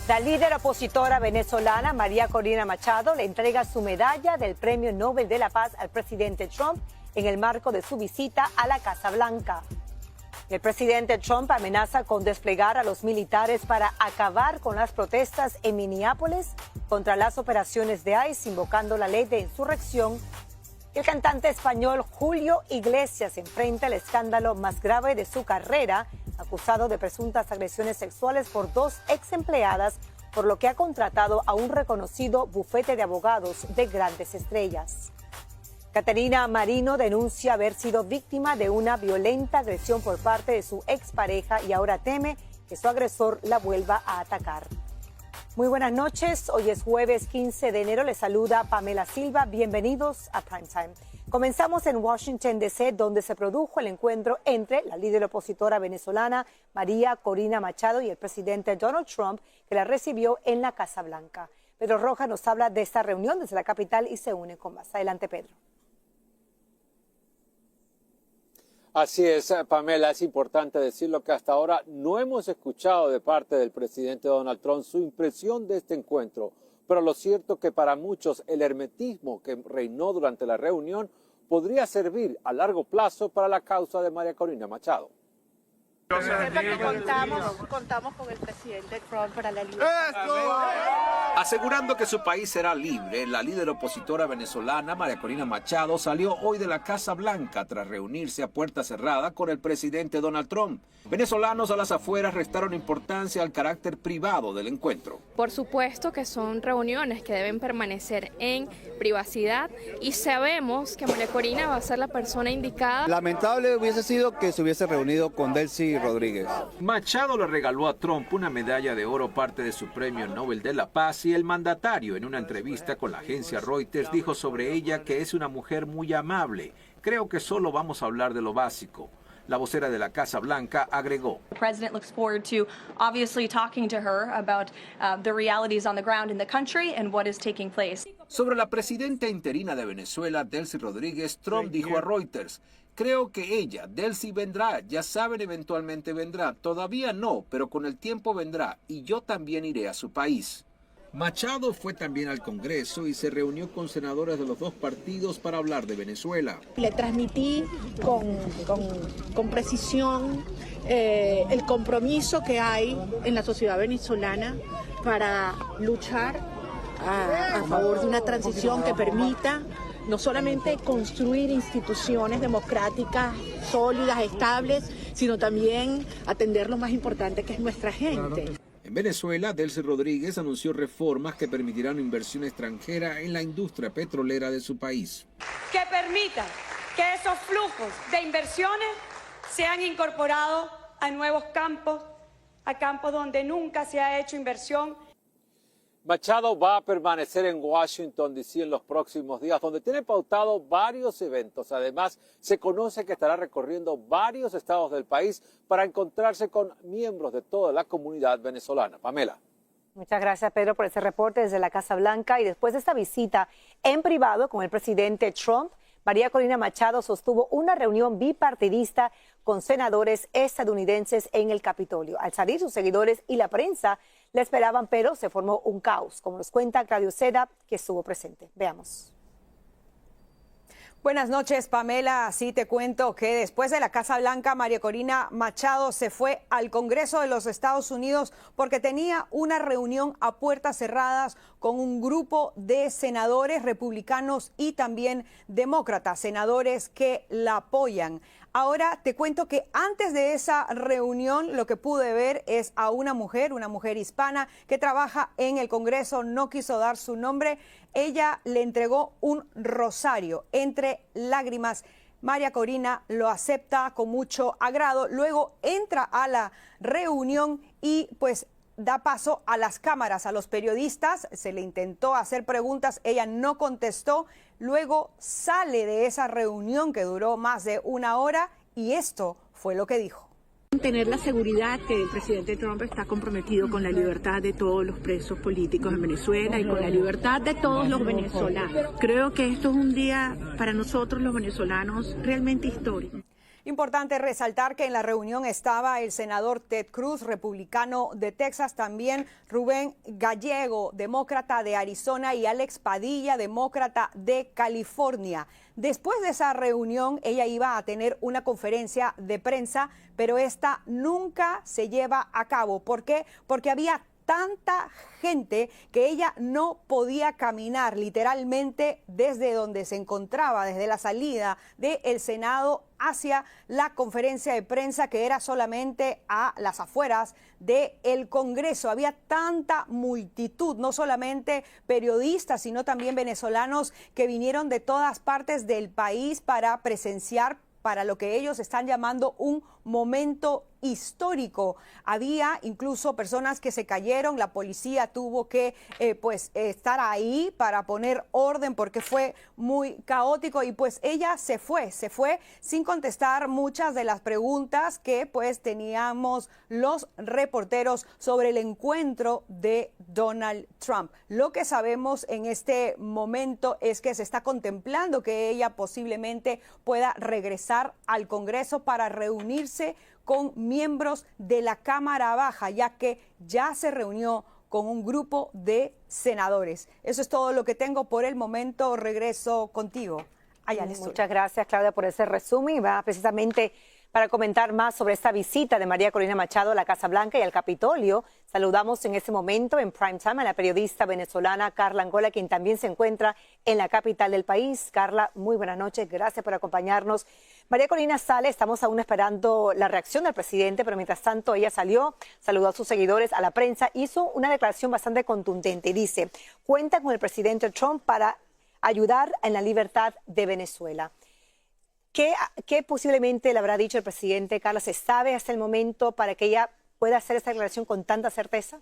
La líder opositora venezolana María Corina Machado le entrega su medalla del Premio Nobel de la Paz al presidente Trump en el marco de su visita a la Casa Blanca. El presidente Trump amenaza con desplegar a los militares para acabar con las protestas en Minneapolis contra las operaciones de ICE, invocando la ley de insurrección. El cantante español Julio Iglesias enfrenta el escándalo más grave de su carrera, acusado de presuntas agresiones sexuales por 2 ex empleadas, por lo que ha contratado a un reconocido bufete de abogados de grandes estrellas. Caterina Marino denuncia haber sido víctima de una violenta agresión por parte de su expareja y ahora teme que su agresor la vuelva a atacar. Muy buenas noches, hoy es jueves 15 de enero, les saluda Pamela Silva, bienvenidos a Primetime. Comenzamos en Washington, D.C., donde se produjo el encuentro entre la líder opositora venezolana María Corina Machado y el presidente Donald Trump, que la recibió en la Casa Blanca. Pedro Rojas nos habla de esta reunión desde la capital y se une con más. Adelante, Pedro. Así es, Pamela, es importante decirlo que hasta ahora no hemos escuchado de parte del presidente Donald Trump su impresión de este encuentro, pero lo cierto es que para muchos el hermetismo que reinó durante la reunión podría servir a largo plazo para la causa de María Corina Machado. Contamos con el presidente Trump para la libertad. Asegurando que su país será libre, la líder opositora venezolana María Corina Machado salió hoy de la Casa Blanca tras reunirse a puerta cerrada con el presidente Donald Trump. Venezolanos a las afueras restaron importancia al carácter privado del encuentro. Por supuesto que son reuniones que deben permanecer en privacidad y sabemos que María Corina va a ser la persona indicada. Lamentable hubiese sido que se hubiese reunido con Delcy Rodríguez. Machado le regaló a Trump una medalla de oro, parte de su Premio Nobel de la Paz, y el mandatario en una entrevista con la agencia Reuters dijo sobre ella que es una mujer muy amable. Creo que solo vamos a hablar de lo básico. La vocera de la Casa Blanca agregó. The president looks forward to obviously talking to her about the realities on the ground in the country and what is taking place. Sobre la presidenta interina de Venezuela, Delcy Rodríguez, Trump dijo a Reuters: creo que ella, Delcy, vendrá, ya saben, eventualmente vendrá. Todavía no, pero con el tiempo vendrá y yo también iré a su país. Machado fue también al Congreso y se reunió con senadores de los 2 partidos para hablar de Venezuela. Le transmití con precisión el compromiso que hay en la sociedad venezolana para luchar a favor de una transición que permita no solamente construir instituciones democráticas sólidas, estables, sino también atender lo más importante, que es nuestra gente. En Venezuela, Delcy Rodríguez anunció reformas que permitirán inversión extranjera en la industria petrolera de su país. Que permitan que esos flujos de inversiones sean incorporados a nuevos campos, a campos donde nunca se ha hecho inversión. Machado va a permanecer en Washington, D.C. en los próximos días, donde tiene pautado varios eventos. Además, se conoce que estará recorriendo varios estados del país para encontrarse con miembros de toda la comunidad venezolana. Pamela. Muchas gracias, Pedro, por ese reporte desde la Casa Blanca. Y después de esta visita en privado con el presidente Trump, María Corina Machado sostuvo una reunión bipartidista con senadores estadounidenses en el Capitolio. Al salir, sus seguidores y la prensa le esperaban, pero se formó un caos, como nos cuenta Claudio Seda, que estuvo presente. Veamos. Buenas noches, Pamela. Así te cuento que después de la Casa Blanca, María Corina Machado se fue al Congreso de los Estados Unidos porque tenía una reunión a puertas cerradas con un grupo de senadores republicanos y también demócratas, senadores que la apoyan. Ahora te cuento que antes de esa reunión lo que pude ver es a una mujer hispana que trabaja en el Congreso, no quiso dar su nombre. Ella le entregó un rosario entre lágrimas. María Corina lo acepta con mucho agrado, luego entra a la reunión y pues da paso a las cámaras, a los periodistas. Se le intentó hacer preguntas, ella no contestó. Luego sale de esa reunión que duró más de 1 hora y esto fue lo que dijo. Tener la seguridad que el presidente Trump está comprometido con la libertad de todos los presos políticos en Venezuela y con la libertad de todos los venezolanos. Creo que esto es un día para nosotros los venezolanos realmente histórico. Importante resaltar que en la reunión estaba el senador Ted Cruz, republicano de Texas, también Rubén Gallego, demócrata de Arizona, y Alex Padilla, demócrata de California. Después de esa reunión, ella iba a tener una conferencia de prensa, pero esta nunca se lleva a cabo. ¿Por qué? Porque había tanta gente que ella no podía caminar literalmente desde donde se encontraba, desde la salida del Senado hacia la conferencia de prensa, que era solamente a las afueras del Congreso. Había tanta multitud, no solamente periodistas, sino también venezolanos que vinieron de todas partes del país para presenciar para lo que ellos están llamando un momento histórico. Había incluso personas que se cayeron, la policía tuvo que estar ahí para poner orden porque fue muy caótico, y pues ella se fue sin contestar muchas de las preguntas que pues teníamos los reporteros sobre el encuentro de Donald Trump. Lo que sabemos en este momento es que se está contemplando que ella posiblemente pueda regresar al Congreso para reunirse con miembros de la Cámara Baja, ya que ya se reunió con un grupo de senadores. Eso es todo lo que tengo por el momento. Regreso contigo. Muchas gracias, Claudia, por ese resumen. Y va precisamente para comentar más sobre esta visita de María Corina Machado a la Casa Blanca y al Capitolio. Saludamos en este momento en prime time a la periodista venezolana Carla Angola, quien también se encuentra en la capital del país. Carla, muy buenas noches, gracias por acompañarnos. María Corina sale, estamos aún esperando la reacción del presidente, pero mientras tanto ella salió, saludó a sus seguidores, a la prensa, hizo una declaración bastante contundente. Dice, cuenta con el presidente Trump para ayudar en la libertad de Venezuela. ¿Qué posiblemente le habrá dicho el presidente, Carla? ¿Se sabe hasta el momento para que ella pueda hacer esta declaración con tanta certeza?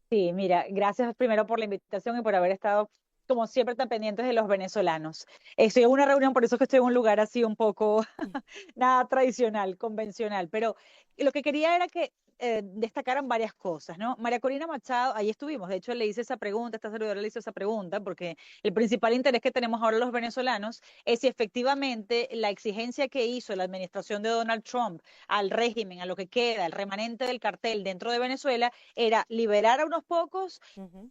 Sí, mira, gracias primero por la invitación y por haber estado, como siempre, tan pendientes de los venezolanos. Estoy en una reunión, por eso es que estoy en un lugar así un poco nada tradicional, convencional, pero lo que quería era que destacaran varias cosas, ¿no? María Corina Machado, ahí estuvimos, de hecho le hice esa pregunta, esta servidora le hizo esa pregunta, porque el principal interés que tenemos ahora los venezolanos es si efectivamente la exigencia que hizo la administración de Donald Trump al régimen, a lo que queda, el remanente del cartel dentro de Venezuela, era liberar a unos pocos,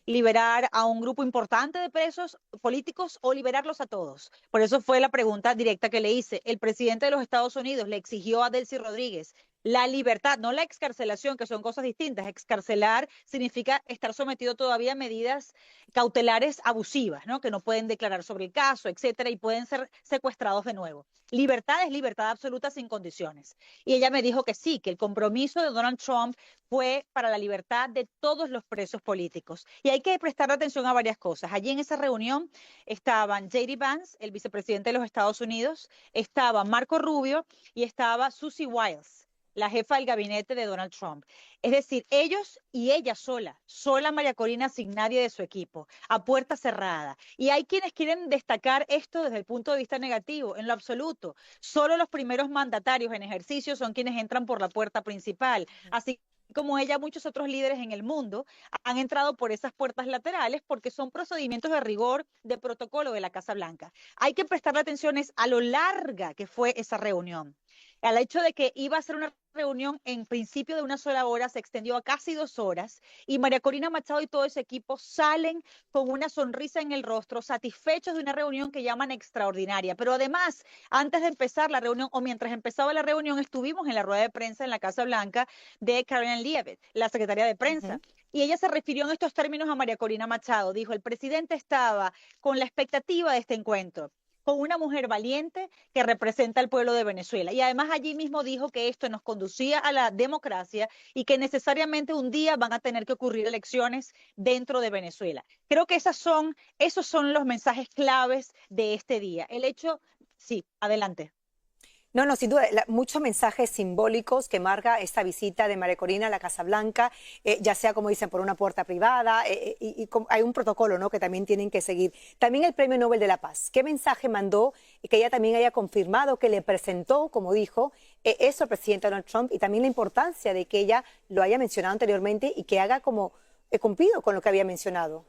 liberar a un grupo importante de presos políticos o liberarlos a todos. Por eso fue la pregunta directa que le hice. El presidente de los Estados Unidos le exigió a Delcy Rodríguez la libertad, no la excarcelación, que son cosas distintas. Excarcelar significa estar sometido todavía a medidas cautelares abusivas, ¿no? Que no pueden declarar sobre el caso, etcétera, y pueden ser secuestrados de nuevo. Libertad es libertad absoluta sin condiciones. Y ella me dijo que sí, que el compromiso de Donald Trump fue para la libertad de todos los presos políticos. Y hay que prestar atención a varias cosas. Allí en esa reunión estaban J.D. Vance, el vicepresidente de los Estados Unidos, estaba Marco Rubio y estaba Susie Wiles, la jefa del gabinete de Donald Trump. Es decir, ellos y ella sola María Corina, sin nadie de su equipo, a puerta cerrada. Y hay quienes quieren destacar esto desde el punto de vista negativo. En lo absoluto, solo los primeros mandatarios en ejercicio son quienes entran por la puerta principal. Así como ella, muchos otros líderes en el mundo han entrado por esas puertas laterales porque son procedimientos de rigor, de protocolo de la Casa Blanca. Hay que prestarle atención a lo larga que fue esa reunión. Al hecho de que iba a ser una reunión en principio de una sola hora, se extendió a casi 2 horas, y María Corina Machado y todo ese equipo salen con una sonrisa en el rostro, satisfechos de una reunión que llaman extraordinaria. Pero además, antes de empezar la reunión, o mientras empezaba la reunión, estuvimos en la rueda de prensa en la Casa Blanca de Karen Leavitt, la secretaria de prensa. Y ella se refirió en estos términos a María Corina Machado. Dijo, el presidente estaba con la expectativa de este encuentro, con una mujer valiente que representa al pueblo de Venezuela. Y además allí mismo dijo que esto nos conducía a la democracia y que necesariamente un día van a tener que ocurrir elecciones dentro de Venezuela. Creo que esos son los mensajes claves de este día. El hecho, sí, adelante. No, sin duda, muchos mensajes simbólicos que marca esta visita de María Corina a la Casa Blanca, ya sea, como dicen, por una puerta privada, y hay un protocolo, ¿no?, que también tienen que seguir. También el Premio Nobel de la Paz. ¿Qué mensaje mandó y que ella también haya confirmado que le presentó, como dijo, eso al presidente Donald Trump, y también la importancia de que ella lo haya mencionado anteriormente y que haga como cumplido con lo que había mencionado?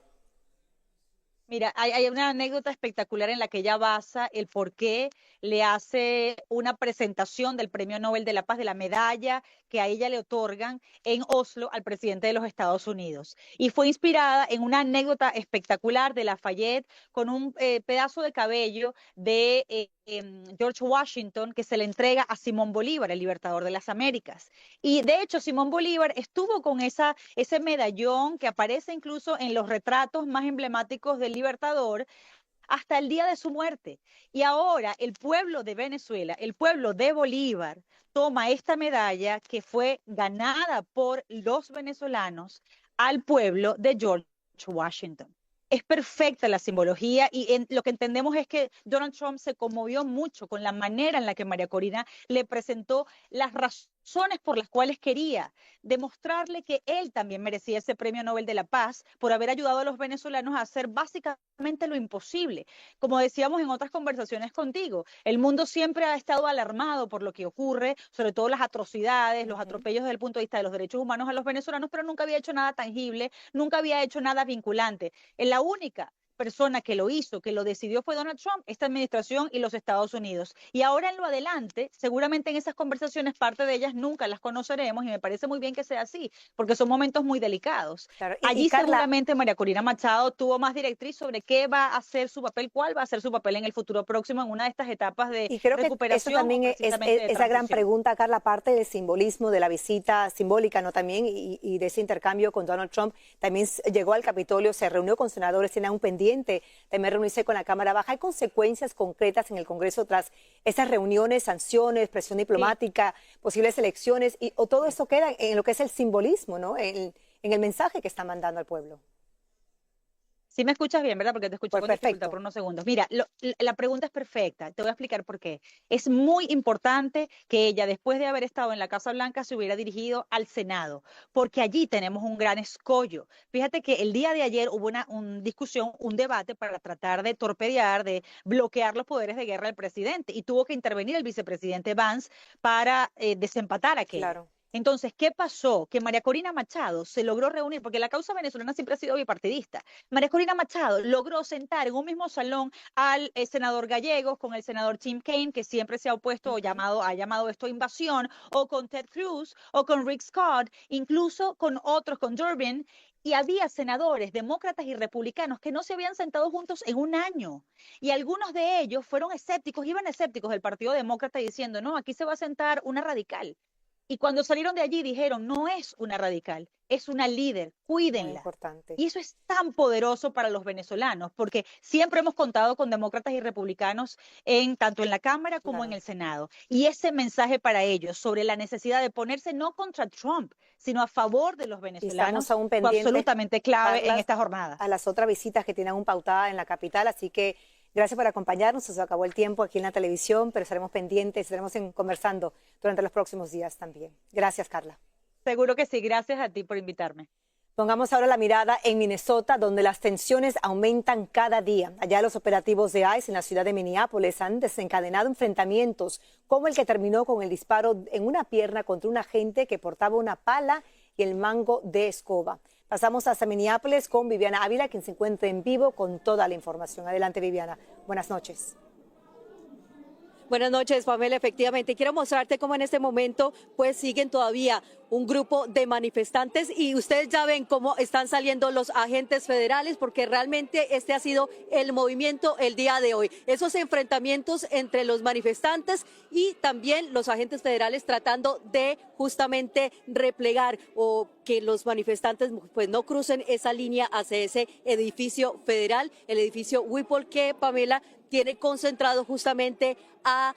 Mira, hay una anécdota espectacular en la que ella basa el por qué le hace una presentación del Premio Nobel de la Paz, de la medalla que a ella le otorgan en Oslo al presidente de los Estados Unidos. Y fue inspirada en una anécdota espectacular de Lafayette con un pedazo de cabello de George Washington que se le entrega a Simón Bolívar, el libertador de las Américas. Y de hecho, Simón Bolívar estuvo con ese medallón que aparece incluso en los retratos más emblemáticos del libertador hasta el día de su muerte. Y ahora el pueblo de Venezuela, el pueblo de Bolívar, toma esta medalla que fue ganada por los venezolanos al pueblo de George Washington. Es perfecta la simbología y lo que entendemos es que Donald Trump se conmovió mucho con la manera en la que María Corina le presentó las razones por las cuales quería demostrarle que él también merecía ese Premio Nobel de la Paz por haber ayudado a los venezolanos a hacer básicamente lo imposible. Como decíamos en otras conversaciones contigo, el mundo siempre ha estado alarmado por lo que ocurre, sobre todo las atrocidades, los atropellos desde el punto de vista de los derechos humanos a los venezolanos, pero nunca había hecho nada tangible, nunca había hecho nada vinculante. La única persona que lo hizo, que lo decidió fue Donald Trump, esta administración y los Estados Unidos. Y ahora en lo adelante, seguramente en esas conversaciones, parte de ellas nunca las conoceremos y me parece muy bien que sea así, porque son momentos muy delicados. Claro. Allí Carla, seguramente María Corina Machado tuvo más directriz sobre qué va a hacer su papel, cuál va a ser su papel en el futuro próximo en una de estas etapas de recuperación. Y creo que eso también es esa gran pregunta, Carla, aparte del simbolismo de la visita simbólica, ¿no? También y de ese intercambio con Donald Trump, también llegó al Capitolio, se reunió con senadores, tiene un pendiente también reunirse con la Cámara Baja. ¿Hay consecuencias concretas en el Congreso tras esas reuniones, sanciones, presión diplomática, posibles elecciones? O todo eso queda en lo que es el simbolismo, ¿no? En el mensaje que está mandando al pueblo. Sí me escuchas bien, ¿verdad? Porque te escuché con dificultad por unos segundos. Mira, la pregunta es perfecta. Te voy a explicar por qué. Es muy importante que ella, después de haber estado en la Casa Blanca, se hubiera dirigido al Senado, porque allí tenemos un gran escollo. Fíjate que el día de ayer hubo una discusión, un debate para tratar de torpedear, de bloquear los poderes de guerra del presidente, y tuvo que intervenir el vicepresidente Vance para desempatar aquello. Claro. Entonces, ¿qué pasó? Que María Corina Machado se logró reunir, porque la causa venezolana siempre ha sido bipartidista. María Corina Machado logró sentar en un mismo salón al senador Gallegos con el senador Tim Kaine, que siempre se ha opuesto o ha llamado esto invasión, o con Ted Cruz, o con Rick Scott, incluso con otros, con Durbin. Y había senadores demócratas y republicanos que no se habían sentado juntos en un año. Y algunos de ellos fueron escépticos, iban escépticos del Partido Demócrata diciendo, no, aquí se va a sentar una radical. Y cuando salieron de allí dijeron, no es una radical, es una líder, cuídenla. Muy importante. Y eso es tan poderoso para los venezolanos, porque siempre hemos contado con demócratas y republicanos tanto en la Cámara como en el Senado. Y ese mensaje para ellos sobre la necesidad de ponerse no contra Trump, sino a favor de los venezolanos, fue absolutamente clave en esta jornada. A las otras visitas que tienen aún pautada en la capital, así que gracias por acompañarnos. Se acabó el tiempo aquí en la televisión, pero estaremos pendientes, estaremos conversando durante los próximos días también. Gracias, Carla. Seguro que sí. Gracias a ti por invitarme. Pongamos ahora la mirada en Minnesota, donde las tensiones aumentan cada día. Allá los operativos de ICE en la ciudad de Minneapolis han desencadenado enfrentamientos, como el que terminó con el disparo en una pierna contra un agente que portaba una pala y el mango de escoba. Pasamos hasta Minneapolis con Viviana Ávila, quien se encuentra en vivo con toda la información. Adelante, Viviana. Buenas noches. Buenas noches, Pamela. Efectivamente, quiero mostrarte cómo en este momento pues siguen todavía un grupo de manifestantes y ustedes ya ven cómo están saliendo los agentes federales porque realmente este ha sido el movimiento el día de hoy. Esos enfrentamientos entre los manifestantes y también los agentes federales tratando de justamente replegar o que los manifestantes pues no crucen esa línea hacia ese edificio federal, el edificio Whipple que, Pamela, tiene concentrado justamente a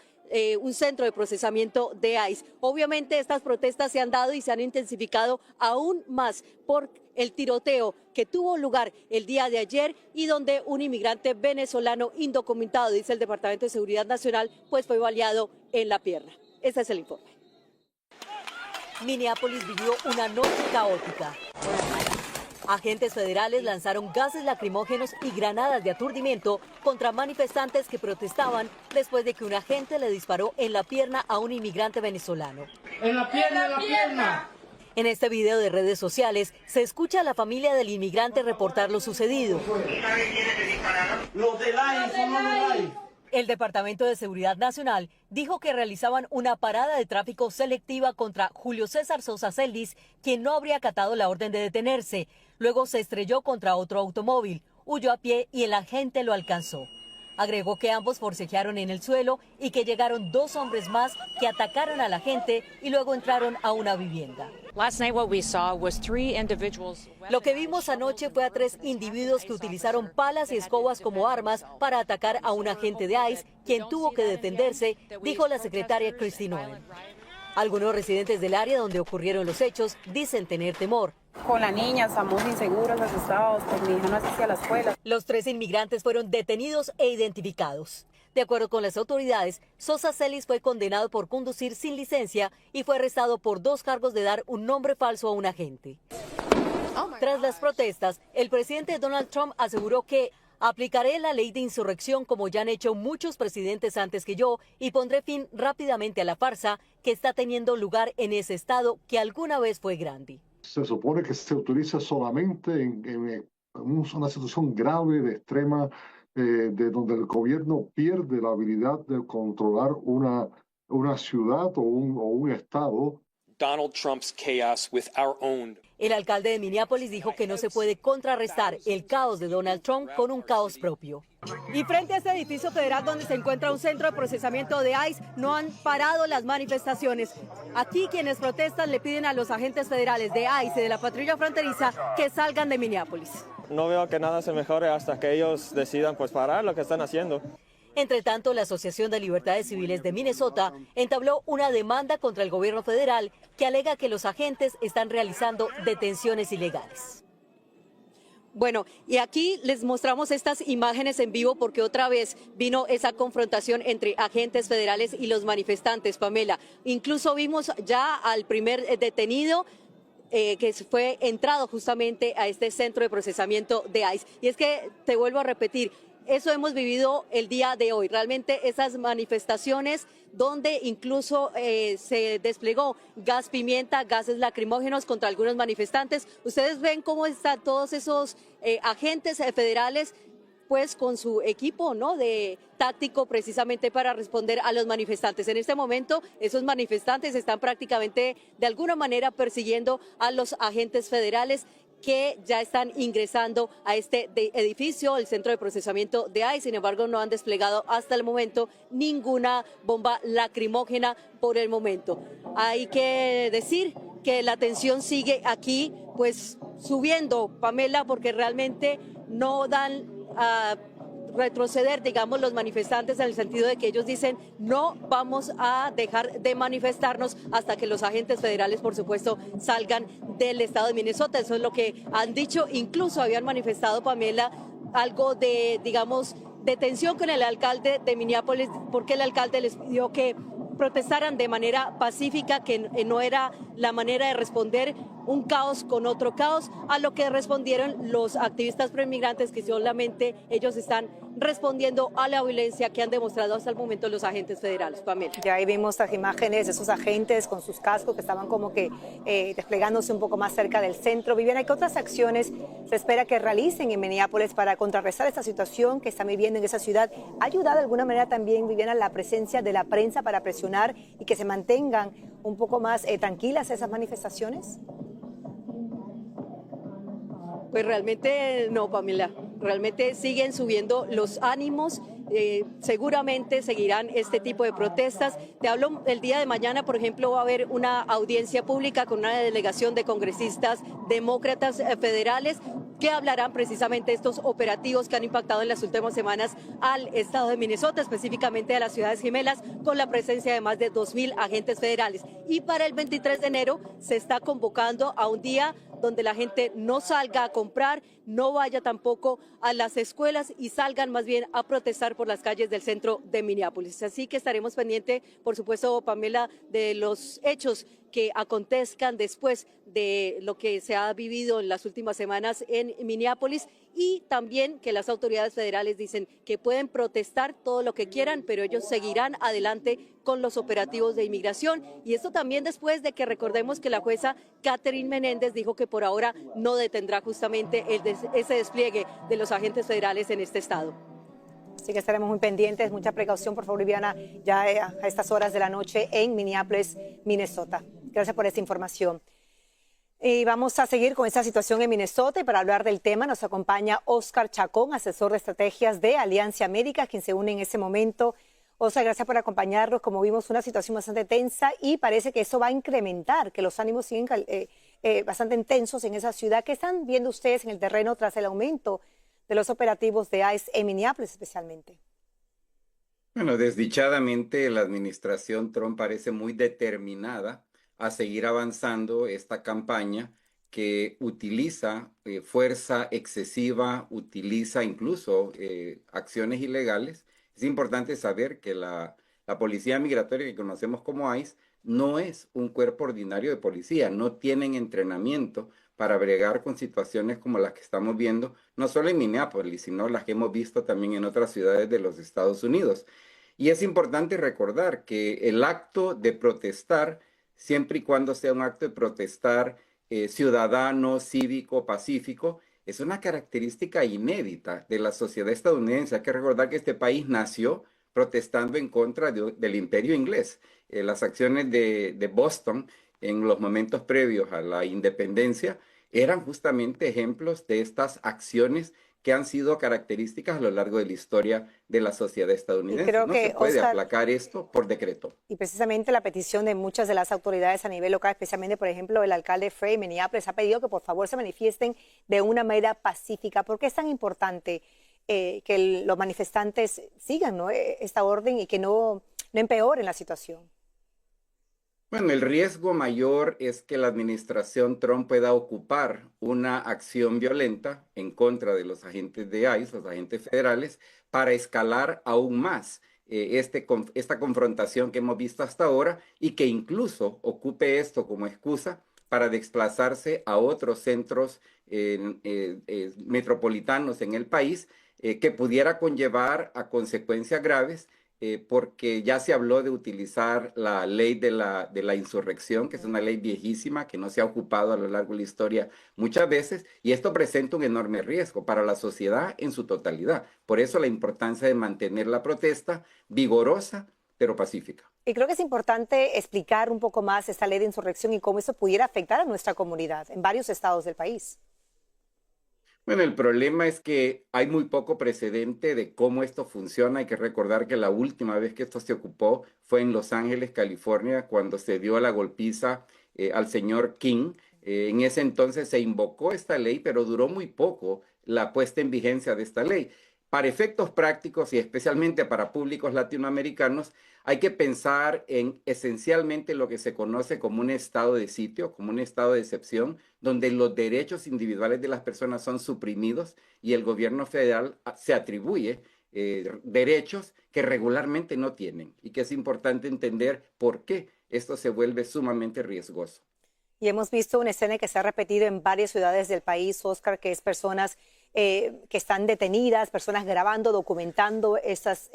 un centro de procesamiento de ICE. Obviamente estas protestas se han dado y se han intensificado aún más por el tiroteo que tuvo lugar el día de ayer y donde un inmigrante venezolano indocumentado, dice el Departamento de Seguridad Nacional, pues fue baleado en la pierna. Este es el informe. Minneapolis vivió una noche caótica. Agentes federales lanzaron gases lacrimógenos y granadas de aturdimiento contra manifestantes que protestaban después de que un agente le disparó en la pierna a un inmigrante venezolano. ¡En la pierna, en la pierna! En este video de redes sociales se escucha a la familia del inmigrante reportar lo sucedido. Los del ICE son los del ICE. El Departamento de Seguridad Nacional dijo que realizaban una parada de tráfico selectiva contra Julio César Sosa Celdis, quien no habría acatado la orden de detenerse. Luego se estrelló contra otro automóvil, huyó a pie y el agente lo alcanzó. Agregó que ambos forcejearon en el suelo y que llegaron 2 hombres más que atacaron a la gente y luego entraron a una vivienda. Lo que vimos anoche fue a 3 individuos que utilizaron palas y escobas como armas para atacar a un agente de ICE, quien tuvo que defenderse, dijo la secretaria Christine Owen. Algunos residentes del área donde ocurrieron los hechos dicen tener temor. Con la niña estamos inseguros, asustados, pues mi hija no asistía a la escuela. Los 3 inmigrantes fueron detenidos e identificados. De acuerdo con las autoridades, Sosa Celdis fue condenado por conducir sin licencia y fue arrestado por 2 cargos de dar un nombre falso a un agente. Tras las protestas, el presidente Donald Trump aseguró que aplicaré la ley de insurrección como ya han hecho muchos presidentes antes que yo y pondré fin rápidamente a la farsa que está teniendo lugar en ese estado que alguna vez fue grande. Se supone que se utiliza solamente en una situación grave de extrema, de donde el gobierno pierde la habilidad de controlar una ciudad o un estado. Donald Trump's chaos with our own. El alcalde de Minneapolis dijo que no se puede contrarrestar el caos de Donald Trump con un caos propio. Y frente a este edificio federal donde se encuentra un centro de procesamiento de ICE, no han parado las manifestaciones. Aquí quienes protestan le piden a los agentes federales de ICE y de la patrulla fronteriza que salgan de Minneapolis. No veo que nada se mejore hasta que ellos decidan parar lo que están haciendo. Entre tanto, la Asociación de Libertades Civiles de Minnesota entabló una demanda contra el gobierno federal que alega que los agentes están realizando detenciones ilegales. Bueno, y aquí les mostramos estas imágenes en vivo porque otra vez vino esa confrontación entre agentes federales y los manifestantes, Pamela. Incluso vimos ya al primer detenido que fue entrado justamente a este centro de procesamiento de ICE. Y es que, te vuelvo a repetir, eso hemos vivido el día de hoy. Realmente esas manifestaciones donde incluso se desplegó gas pimienta, gases lacrimógenos contra algunos manifestantes. Ustedes ven cómo están todos esos agentes federales pues con su equipo, ¿no?, de táctico precisamente para responder a los manifestantes. En este momento esos manifestantes están prácticamente de alguna manera persiguiendo a los agentes federales que ya están ingresando a este edificio, el centro de procesamiento de ICE. Sin embargo, no han desplegado hasta el momento ninguna bomba lacrimógena por el momento. Hay que decir que la tensión sigue aquí, pues subiendo, Pamela, porque realmente no dan a retroceder, digamos, los manifestantes en el sentido de que ellos dicen no vamos a dejar de manifestarnos hasta que los agentes federales, por supuesto, salgan del estado de Minnesota. Eso es lo que han dicho. Incluso habían manifestado, Pamela, algo de, digamos, de tensión con el alcalde de Minneapolis, porque el alcalde les pidió que protestaran de manera pacífica, que no era la manera de responder un caos con otro caos, a lo que respondieron los activistas proinmigrantes, que solamente ellos están respondiendo a la violencia que han demostrado hasta el momento los agentes federales. Pamela. Ya ahí vimos las imágenes de esos agentes con sus cascos que estaban como que desplegándose un poco más cerca del centro. Viviana, ¿qué otras acciones se espera que realicen en Minneapolis para contrarrestar esta situación que están viviendo en esa ciudad? ¿Ha ayudado de alguna manera también, Viviana, la presencia de la prensa para presionar y que se mantengan un poco más tranquilas esas manifestaciones? Pues realmente no, Pamela. Realmente siguen subiendo los ánimos. Seguramente seguirán este tipo de protestas. Te hablo, el día de mañana, por ejemplo, va a haber una audiencia pública con una delegación de congresistas demócratas federales que hablarán precisamente de estos operativos que han impactado en las últimas semanas al estado de Minnesota, específicamente a las ciudades gemelas, con la presencia de más de 2.000 agentes federales. Y para el 23 de enero se está convocando a un día donde la gente no salga a comprar, no vaya tampoco a las escuelas y salgan más bien a protestar por las calles del centro de Minneapolis. Así que estaremos pendientes, por supuesto, Pamela, de los hechos que acontezcan después de lo que se ha vivido en las últimas semanas en Minneapolis y también que las autoridades federales dicen que pueden protestar todo lo que quieran, pero ellos seguirán adelante con los operativos de inmigración. Y esto también después de que recordemos que la jueza Catherine Menéndez dijo que por ahora no detendrá justamente ese despliegue de los agentes federales en este estado. Así que estaremos muy pendientes. Mucha precaución, por favor, Viviana, ya a estas horas de la noche en Minneapolis, Minnesota. Gracias por esta información. Y vamos a seguir con esta situación en Minnesota y para hablar del tema nos acompaña Oscar Chacón, asesor de estrategias de Alianza América, quien se une en ese momento. Oscar, gracias por acompañarnos. Como vimos, una situación bastante tensa y parece que eso va a incrementar, que los ánimos siguen bastante intensos en esa ciudad. ¿Qué están viendo ustedes en el terreno tras el aumento de los operativos de ICE en Minneapolis especialmente? Bueno, desdichadamente la administración Trump parece muy determinada a seguir avanzando esta campaña que utiliza fuerza excesiva, utiliza incluso acciones ilegales. Es importante saber que la policía migratoria que conocemos como ICE no es un cuerpo ordinario de policía, no tienen entrenamiento para bregar con situaciones como las que estamos viendo, no solo en Minneapolis, sino las que hemos visto también en otras ciudades de los Estados Unidos. Y es importante recordar que el acto de protestar, siempre y cuando sea un acto de protestar ciudadano, cívico, pacífico, es una característica inédita de la sociedad estadounidense. Hay que recordar que este país nació protestando en contra del imperio inglés. Las acciones de Boston en los momentos previos a la independencia eran justamente ejemplos de estas acciones que han sido características a lo largo de la historia de la sociedad estadounidense. Creo no que, se puede Oscar, aplacar esto por decreto. Y precisamente la petición de muchas de las autoridades a nivel local, especialmente, por ejemplo, el alcalde Frey Minneapolis, ha pedido que por favor se manifiesten de una manera pacífica. ¿Por qué es tan importante que los manifestantes sigan, ¿no?, esta orden y que no empeoren la situación? Bueno, el riesgo mayor es que la administración Trump pueda ocupar una acción violenta en contra de los agentes de ICE, los agentes federales, para escalar aún más esta confrontación que hemos visto hasta ahora y que incluso ocupe esto como excusa para desplazarse a otros centros metropolitanos en el país que pudiera conllevar a consecuencias graves. Porque ya se habló de utilizar la ley de la insurrección, que es una ley viejísima que no se ha ocupado a lo largo de la historia muchas veces, y esto presenta un enorme riesgo para la sociedad en su totalidad. Por eso la importancia de mantener la protesta vigorosa, pero pacífica. Y creo que es importante explicar un poco más esta ley de insurrección y cómo eso pudiera afectar a nuestra comunidad en varios estados del país. Bueno, el problema es que hay muy poco precedente de cómo esto funciona. Hay que recordar que la última vez que esto se ocupó fue en Los Ángeles, California, cuando se dio la golpiza al señor King. En ese entonces se invocó esta ley, pero duró muy poco la puesta en vigencia de esta ley. Para efectos prácticos y especialmente para públicos latinoamericanos, hay que pensar en esencialmente lo que se conoce como un estado de sitio, como un estado de excepción, donde los derechos individuales de las personas son suprimidos y el gobierno federal se atribuye derechos que regularmente no tienen y que es importante entender por qué esto se vuelve sumamente riesgoso. Y hemos visto una escena que se ha repetido en varias ciudades del país, Oscar, que es personas que están detenidas, personas grabando, documentando esos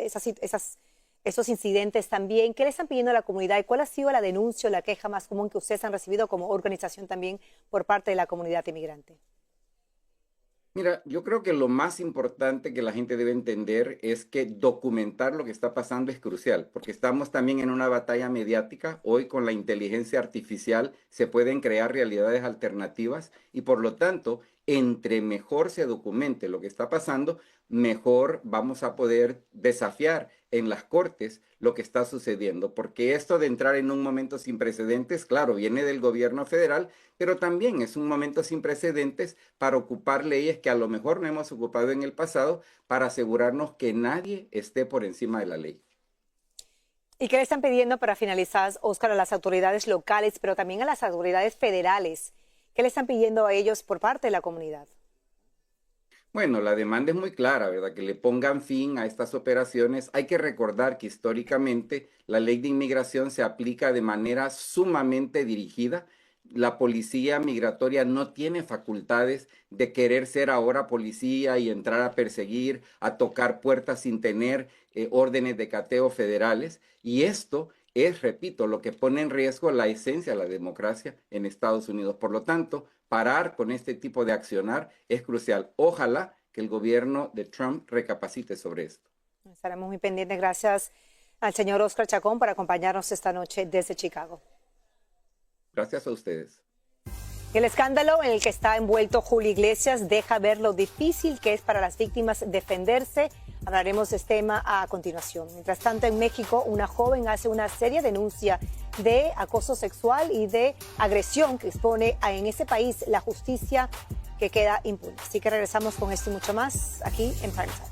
incidentes también. ¿Qué le están pidiendo a la comunidad y cuál ha sido la denuncia o la queja más común que ustedes han recibido como organización también por parte de la comunidad inmigrante? Mira, yo creo que lo más importante que la gente debe entender es que documentar lo que está pasando es crucial, porque estamos también en una batalla mediática. Hoy con la inteligencia artificial se pueden crear realidades alternativas y por lo tanto, entre mejor se documente lo que está pasando, mejor vamos a poder desafiar en las cortes lo que está sucediendo, porque esto de entrar en un momento sin precedentes, claro, viene del gobierno federal, pero también es un momento sin precedentes para ocupar leyes que a lo mejor no hemos ocupado en el pasado para asegurarnos que nadie esté por encima de la ley. ¿Y qué le están pidiendo para finalizar, Oscar, a las autoridades locales, pero también a las autoridades federales? ¿Qué le están pidiendo a ellos por parte de la comunidad? Bueno, la demanda es muy clara, ¿verdad? Que le pongan fin a estas operaciones. Hay que recordar que históricamente la ley de inmigración se aplica de manera sumamente dirigida. la policía migratoria no tiene facultades de querer ser ahora policía y entrar a perseguir, a tocar puertas sin tener órdenes de cateo federales. Y esto es, repito, lo que pone en riesgo la esencia de la democracia en Estados Unidos. Por lo tanto, parar con este tipo de accionar es crucial. Ojalá que el gobierno de Trump recapacite sobre esto. Estaremos muy pendientes. Gracias al señor Oscar Chacón por acompañarnos esta noche desde Chicago. Gracias a ustedes. El escándalo en el que está envuelto Julio Iglesias deja ver lo difícil que es para las víctimas defenderse. Hablaremos de este tema a continuación. Mientras tanto, en México, una joven hace una seria denuncia de acoso sexual y de agresión que expone en ese país la justicia que queda impune. Así que regresamos con esto y mucho más aquí en Prime Time.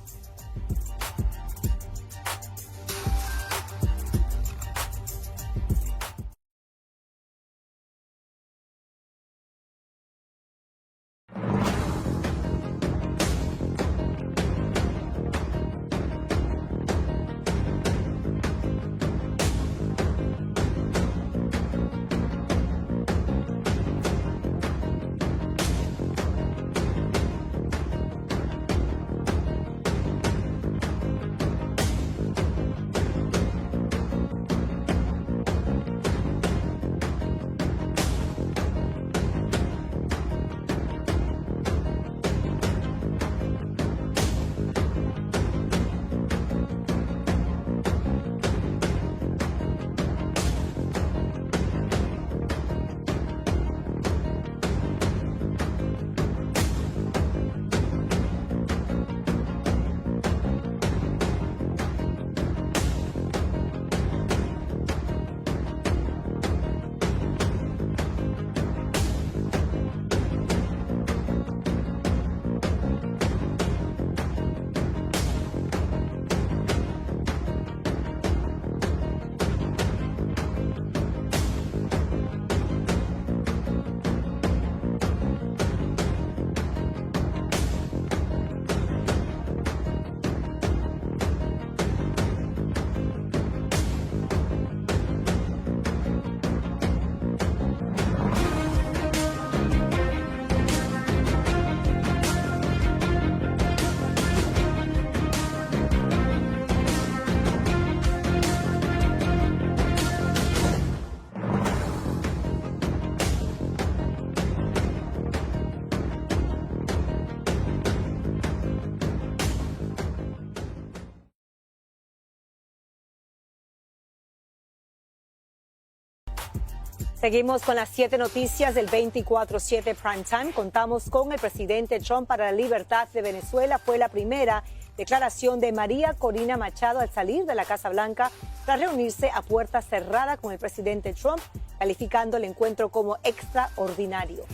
Seguimos con las 7 noticias del 24/7 Prime Time. Contamos con el presidente Trump para la libertad de Venezuela. Fue la primera declaración de María Corina Machado al salir de la Casa Blanca tras reunirse a puerta cerrada con el presidente Trump, calificando el encuentro como extraordinario.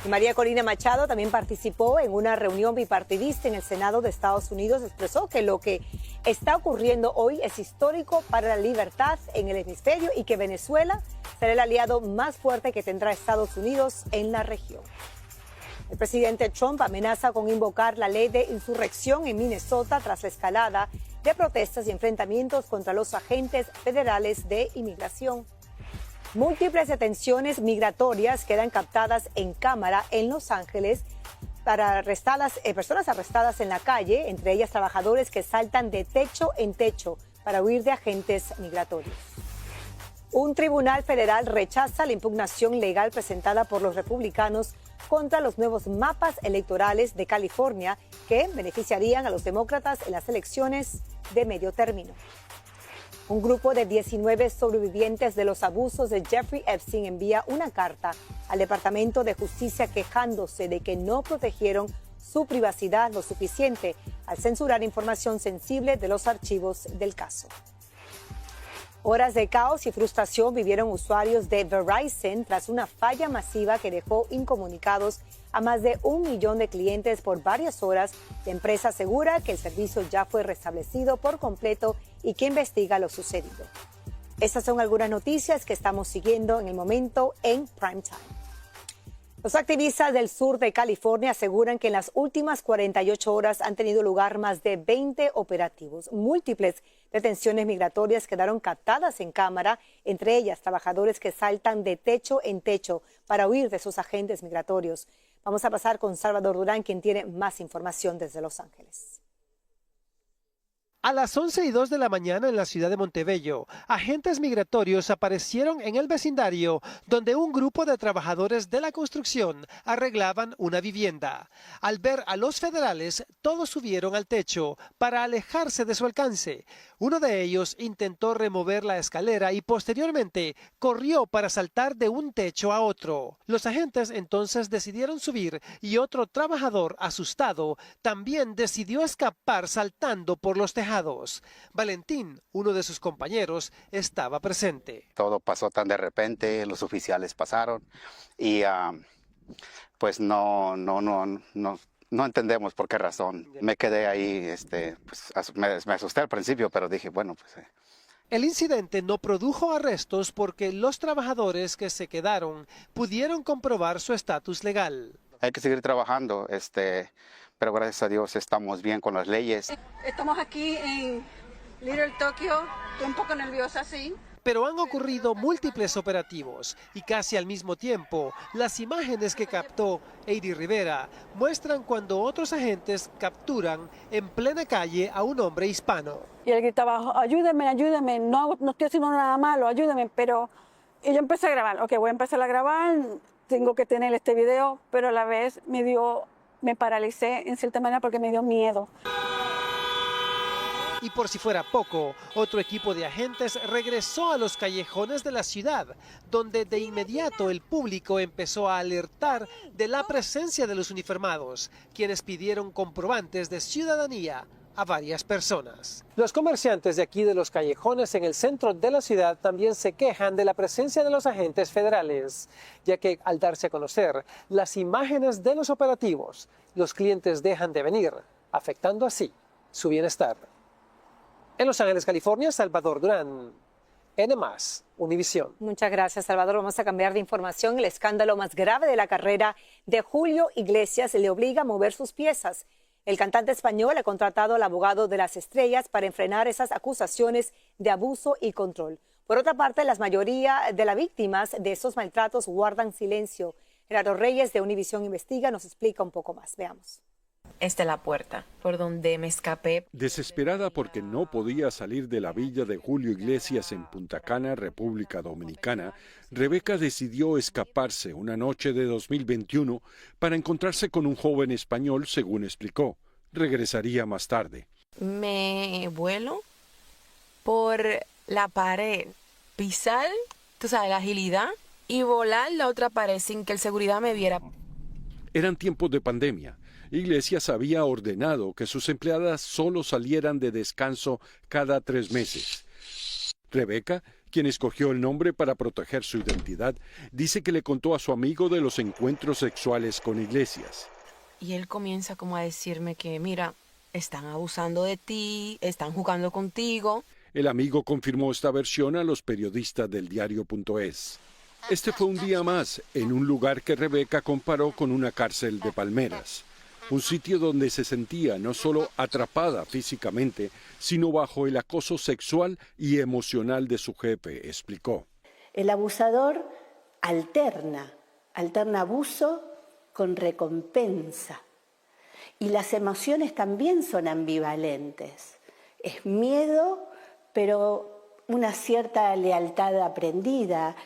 Y María Corina Machado también participó en una reunión bipartidista en el Senado de Estados Unidos. Expresó que lo que está ocurriendo hoy es histórico para la libertad en el hemisferio y que Venezuela será el aliado más fuerte que tendrá Estados Unidos en la región. El presidente Trump amenaza con invocar la ley de insurrección en Minnesota tras la escalada de protestas y enfrentamientos contra los agentes federales de inmigración. Múltiples detenciones migratorias quedan captadas en cámara en Los Ángeles para personas arrestadas en la calle, entre ellas trabajadores que saltan de techo en techo para huir de agentes migratorios. Un tribunal federal rechaza la impugnación legal presentada por los republicanos contra los nuevos mapas electorales de California que beneficiarían a los demócratas en las elecciones de medio término. Un grupo de 19 sobrevivientes de los abusos de Jeffrey Epstein envía una carta al Departamento de Justicia quejándose de que no protegieron su privacidad lo suficiente al censurar información sensible de los archivos del caso. Horas de caos y frustración vivieron usuarios de Verizon tras una falla masiva que dejó incomunicados a más de 1 millón de clientes por varias horas. La empresa asegura que el servicio ya fue restablecido por completo y que investiga lo sucedido. Estas son algunas noticias que estamos siguiendo en el momento en Prime Time. Los activistas del sur de California aseguran que en las últimas 48 horas han tenido lugar más de 20 operativos. Múltiples detenciones migratorias quedaron captadas en cámara, entre ellas trabajadores que saltan de techo en techo para huir de sus agentes migratorios. Vamos a pasar con Salvador Durán, quien tiene más información desde Los Ángeles. A las 11:02 de la mañana en la ciudad de Montebello, agentes migratorios aparecieron en el vecindario donde un grupo de trabajadores de la construcción arreglaban una vivienda. Al ver a los federales, todos subieron al techo para alejarse de su alcance. Uno de ellos intentó remover la escalera y posteriormente corrió para saltar de un techo a otro. Los agentes entonces decidieron subir y otro trabajador, asustado, también decidió escapar saltando por los tejados. Valentín, uno de sus compañeros, estaba presente. Todo pasó tan de repente, los oficiales pasaron y pues no entendemos por qué razón. Me quedé ahí, pues, me asusté al principio, pero dije, bueno, pues... El incidente no produjo arrestos porque los trabajadores que se quedaron pudieron comprobar su estatus legal. Hay que seguir trabajando, pero gracias a Dios estamos bien con las leyes. Estamos aquí en Little Tokyo, estoy un poco nerviosa, sí. Pero han ocurrido múltiples operativos y casi al mismo tiempo, las imágenes que captó Eddie Rivera muestran cuando otros agentes capturan en plena calle a un hombre hispano. Y él gritaba, ayúdeme, ayúdeme, no estoy haciendo nada malo, ayúdeme, pero... Y yo empecé a grabar, ok, voy a empezar a grabar, tengo que tener este video, pero a la vez me paralicé en cierta manera porque me dio miedo. Y por si fuera poco, otro equipo de agentes regresó a los callejones de la ciudad, donde de inmediato el público empezó a alertar de la presencia de los uniformados, quienes pidieron comprobantes de ciudadanía a varias personas. Los comerciantes de aquí de los callejones en el centro de la ciudad también se quejan de la presencia de los agentes federales, ya que al darse a conocer las imágenes de los operativos, los clientes dejan de venir, afectando así su bienestar. En Los Ángeles, California, Salvador Durán, N+, Univisión. Muchas gracias, Salvador. Vamos a cambiar de información. El escándalo más grave de la carrera de Julio Iglesias le obliga a mover sus piezas. El cantante español ha contratado al abogado de las estrellas para enfrenar esas acusaciones de abuso y control. Por otra parte, la mayoría de las víctimas de esos maltratos guardan silencio. Gerardo Reyes de Univisión Investiga nos explica un poco más. Veamos. Esta es la puerta por donde me escapé. Desesperada porque no podía salir de la villa de Julio Iglesias en Punta Cana, República Dominicana, Rebeca decidió escaparse una noche de 2021 para encontrarse con un joven español, según explicó. Regresaría más tarde. Me vuelo por la pared, pisar, tú sabes, la agilidad y volar la otra pared sin que el seguridad me viera. Eran tiempos de pandemia. Iglesias había ordenado que sus empleadas solo salieran de descanso cada 3 meses. Rebeca, quien escogió el nombre para proteger su identidad, dice que le contó a su amigo de los encuentros sexuales con Iglesias. Y él comienza como a decirme que, mira, están abusando de ti, están jugando contigo. El amigo confirmó esta versión a los periodistas del diario.es. Este fue un día más en un lugar que Rebeca comparó con una cárcel de Palmeras. Un sitio donde se sentía no solo atrapada físicamente, sino bajo el acoso sexual y emocional de su jefe, explicó. El abusador alterna abuso con recompensa. Y las emociones también son ambivalentes. Es miedo, pero una cierta lealtad aprendida,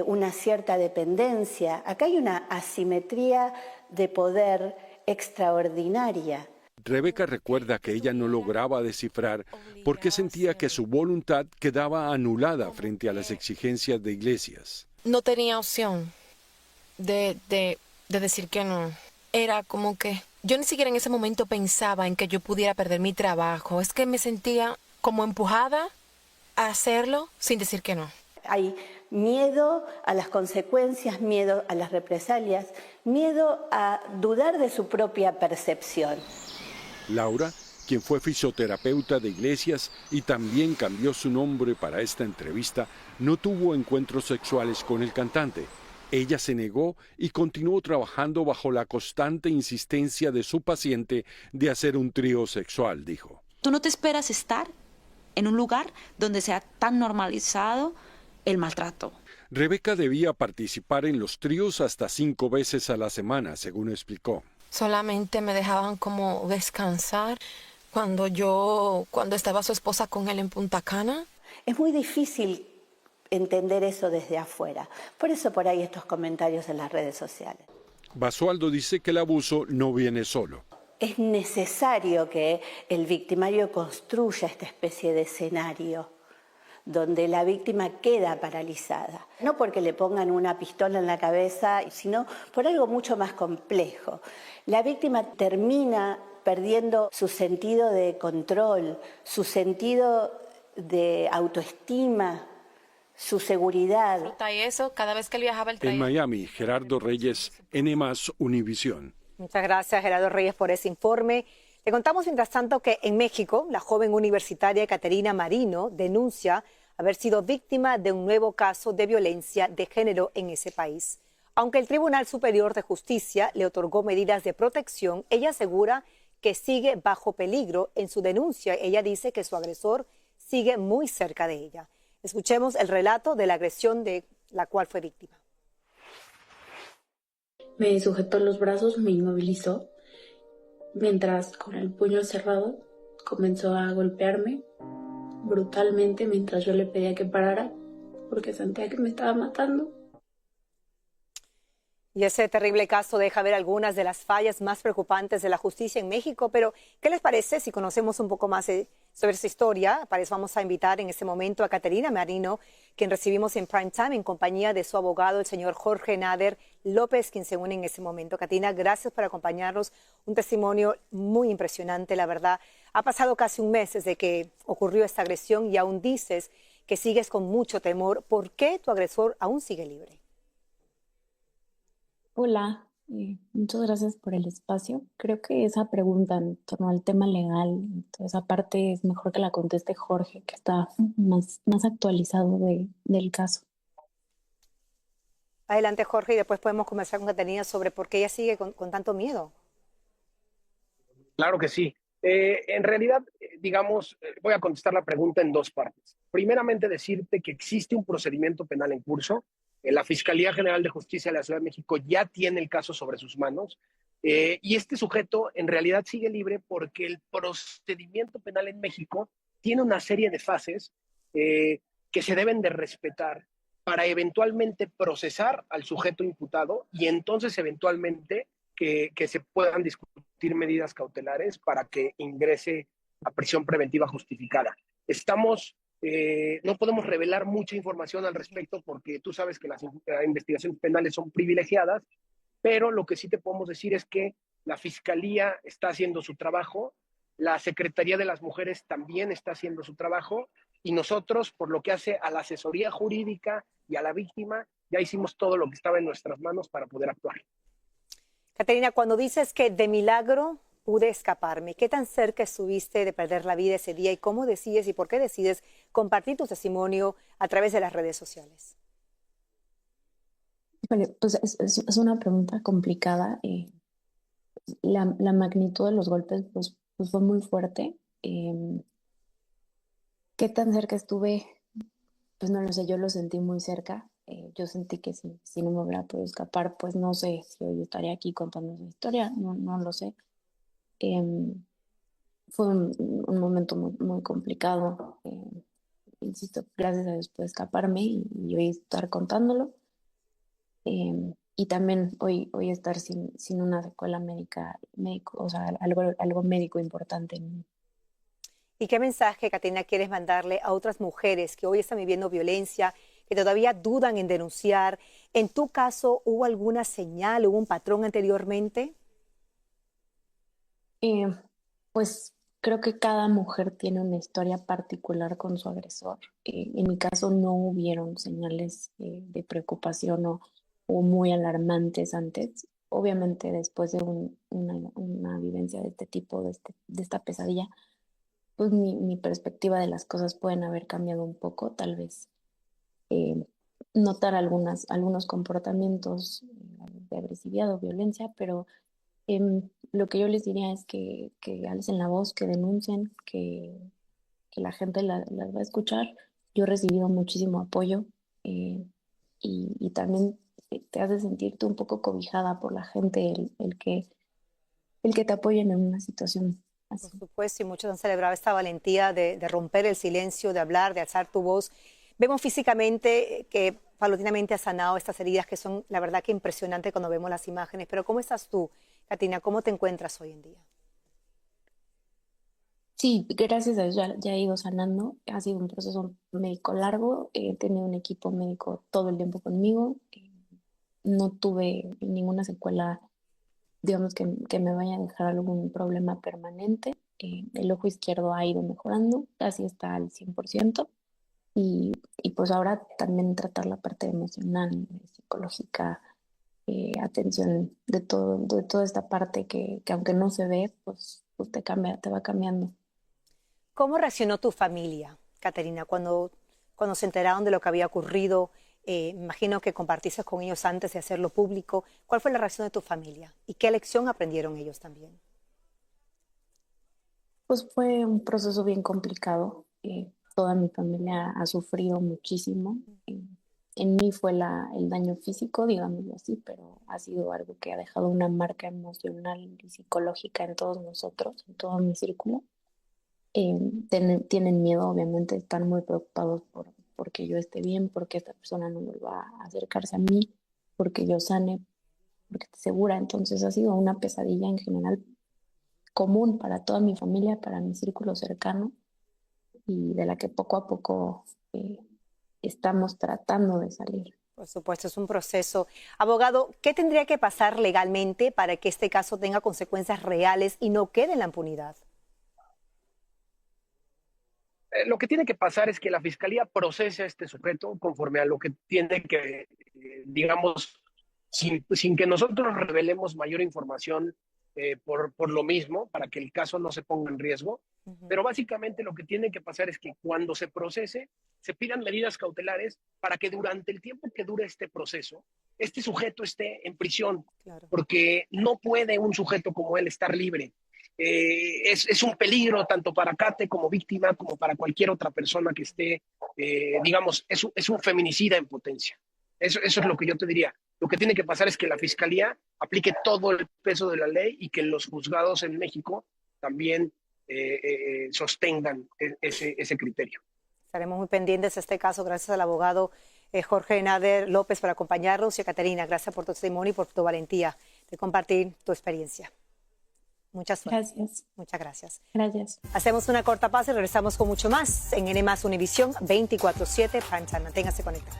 una cierta dependencia. Acá hay una asimetría de poder extraordinaria. Rebeca recuerda que ella no lograba descifrar por qué sentía que su voluntad quedaba anulada frente a las exigencias de Iglesias. No tenía opción de decir que no. Era como que yo ni siquiera en ese momento pensaba en que yo pudiera perder mi trabajo. Es que me sentía como empujada a hacerlo sin decir que no. Hay miedo a las consecuencias, miedo a las represalias, miedo a dudar de su propia percepción. Laura, quien fue fisioterapeuta de Iglesias y también cambió su nombre para esta entrevista, no tuvo encuentros sexuales con el cantante. Ella se negó y continuó trabajando bajo la constante insistencia de su paciente de hacer un trío sexual, dijo. Tú no te esperas estar en un lugar donde sea tan normalizado el maltrato. Rebeca debía participar en los tríos hasta 5 veces a la semana, según explicó. Solamente me dejaban como descansar cuando estaba su esposa con él en Punta Cana. Es muy difícil entender eso desde afuera. Por eso por ahí estos comentarios en las redes sociales. Basualdo dice que el abuso no viene solo. Es necesario que el victimario construya esta especie de escenario donde la víctima queda paralizada. No porque le pongan una pistola en la cabeza, sino por algo mucho más complejo. La víctima termina perdiendo su sentido de control, su sentido de autoestima, su seguridad. Y eso, cada vez que él viajaba el En Miami, Gerardo Reyes, N+, Univisión. Muchas gracias, Gerardo Reyes, por ese informe. Le contamos, mientras tanto, que en México, la joven universitaria Caterina Marino denuncia haber sido víctima de un nuevo caso de violencia de género en ese país. Aunque el Tribunal Superior de Justicia le otorgó medidas de protección, ella asegura que sigue bajo peligro. En su denuncia, ella dice que su agresor sigue muy cerca de ella. Escuchemos el relato de la agresión de la cual fue víctima. Me sujetó los brazos, me inmovilizó, mientras con el puño cerrado comenzó a golpearme brutalmente mientras yo le pedía que parara porque sentía que me estaba matando. Y ese terrible caso deja ver algunas de las fallas más preocupantes de la justicia en México, pero ¿qué les parece si conocemos un poco más sobre esa historia? Para eso vamos a invitar en este momento a Caterina Marino, quien recibimos en Prime Time en compañía de su abogado, el señor Jorge Nader López, quien se une en este momento. Caterina, gracias por acompañarnos. Un testimonio muy impresionante, la verdad. Ha pasado casi un mes desde que ocurrió esta agresión y aún dices que sigues con mucho temor. ¿Por qué tu agresor aún sigue libre? Hola, muchas gracias por el espacio. Creo que esa pregunta en torno al tema legal, toda esa parte es mejor que la conteste Jorge, que está más actualizado del caso. Adelante, Jorge, y después podemos conversar con Caterina sobre por qué ella sigue con tanto miedo. Claro que sí. En realidad, digamos, voy a contestar la pregunta en dos partes. Primeramente, decirte que existe un procedimiento penal en curso. La Fiscalía General de Justicia de la Ciudad de México ya tiene el caso sobre sus manos y este sujeto en realidad sigue libre porque el procedimiento penal en México tiene una serie de fases que se deben de respetar para eventualmente procesar al sujeto imputado y entonces eventualmente que se puedan discutir medidas cautelares para que ingrese a prisión preventiva justificada. No podemos revelar mucha información al respecto porque tú sabes que las investigaciones penales son privilegiadas, pero lo que sí te podemos decir es que la Fiscalía está haciendo su trabajo, la Secretaría de las Mujeres también está haciendo su trabajo y nosotros, por lo que hace a la asesoría jurídica y a la víctima, ya hicimos todo lo que estaba en nuestras manos para poder actuar. Caterina, cuando dices que de milagro pude escaparme, ¿qué tan cerca estuviste de perder la vida ese día y cómo decides y por qué decides compartir tu testimonio a través de las redes sociales? Pues es una pregunta complicada. La magnitud de los golpes pues fue muy fuerte. ¿Qué tan cerca estuve? Pues no lo sé, yo lo sentí muy cerca. Yo sentí que si no me hubiera podido escapar, pues no sé si hoy estaría aquí contando esa historia, no lo sé. Fue un momento muy complicado. Insisto, gracias a Dios pude escaparme y hoy estar contándolo. Y también hoy estar sin una secuela médico, o sea, algo médico importante en mí. ¿Y qué mensaje, Caterina, quieres mandarle a otras mujeres que hoy están viviendo violencia, que todavía dudan en denunciar? ¿En tu caso hubo alguna señal, hubo un patrón anteriormente? Pues creo que cada mujer tiene una historia particular con su agresor. En mi caso no hubieron señales de preocupación o muy alarmantes antes. Obviamente después de una vivencia de este tipo, de esta pesadilla, pues mi perspectiva de las cosas pueden haber cambiado un poco, tal vez notar algunos comportamientos de agresividad o violencia, pero lo que yo les diría es que alcen la voz, que denuncien, que la gente las va a escuchar. Yo he recibido muchísimo apoyo y también te hace sentirte un poco cobijada por la gente, el que te apoyen en una situación así. Por supuesto, y muchos han celebrado esta valentía de romper el silencio, de hablar, de alzar tu voz. Vemos físicamente que paulatinamente has sanado estas heridas que son, la verdad, que impresionante cuando vemos las imágenes. Pero ¿cómo estás tú, Caterina? ¿Cómo te encuentras hoy en día? Sí, gracias a Dios ya he ido sanando. Ha sido un proceso médico largo. He tenido un equipo médico todo el tiempo conmigo. No tuve ninguna secuela, digamos, que me vaya a dejar algún problema permanente. El ojo izquierdo ha ido mejorando, casi está al 100%. Y pues ahora también tratar la parte emocional, psicológica, atención de toda esta parte que aunque no se ve, pues te va cambiando. ¿Cómo reaccionó tu familia, Caterina, cuando se enteraron de lo que había ocurrido? Me imagino que compartiste con ellos antes de hacerlo público. ¿Cuál fue la reacción de tu familia? ¿Y qué lección aprendieron ellos también? Pues fue un proceso bien complicado. Toda mi familia ha sufrido muchísimo. En mí fue el daño físico, digámoslo así, pero ha sido algo que ha dejado una marca emocional y psicológica en todos nosotros, en todo mi círculo. Tienen miedo, obviamente, están muy preocupados porque yo esté bien, porque esta persona no vuelva a acercarse a mí, porque yo sane, porque esté segura. Entonces ha sido una pesadilla en general común para toda mi familia, para mi círculo cercano, y de la que poco a poco estamos tratando de salir. Por supuesto, es un proceso. Abogado, ¿qué tendría que pasar legalmente para que este caso tenga consecuencias reales y no quede en la impunidad? Lo que tiene que pasar es que la Fiscalía procese a este sujeto conforme a lo que tiene que, digamos, sin que nosotros revelemos mayor información por lo mismo, para que el caso no se ponga en riesgo. Pero básicamente lo que tiene que pasar es que cuando se procese, se pidan medidas cautelares para que durante el tiempo que dure este proceso, este sujeto esté en prisión, porque no puede un sujeto como él estar libre. Es un peligro tanto para Kate como víctima, como para cualquier otra persona que esté, digamos, es un feminicida en potencia. Eso es lo que yo te diría. Lo que tiene que pasar es que la Fiscalía aplique todo el peso de la ley y que los juzgados en México también sostengan ese criterio. Estaremos muy pendientes de este caso. Gracias al abogado Jorge Nader López por acompañarnos. Y a Caterina, gracias por tu testimonio y por tu valentía de compartir tu experiencia. Muchas gracias. Gracias. Muchas gracias. Gracias. Hacemos una corta pausa y regresamos con mucho más en N+ Univisión 24/7 Prime Time. Manténgase conectado.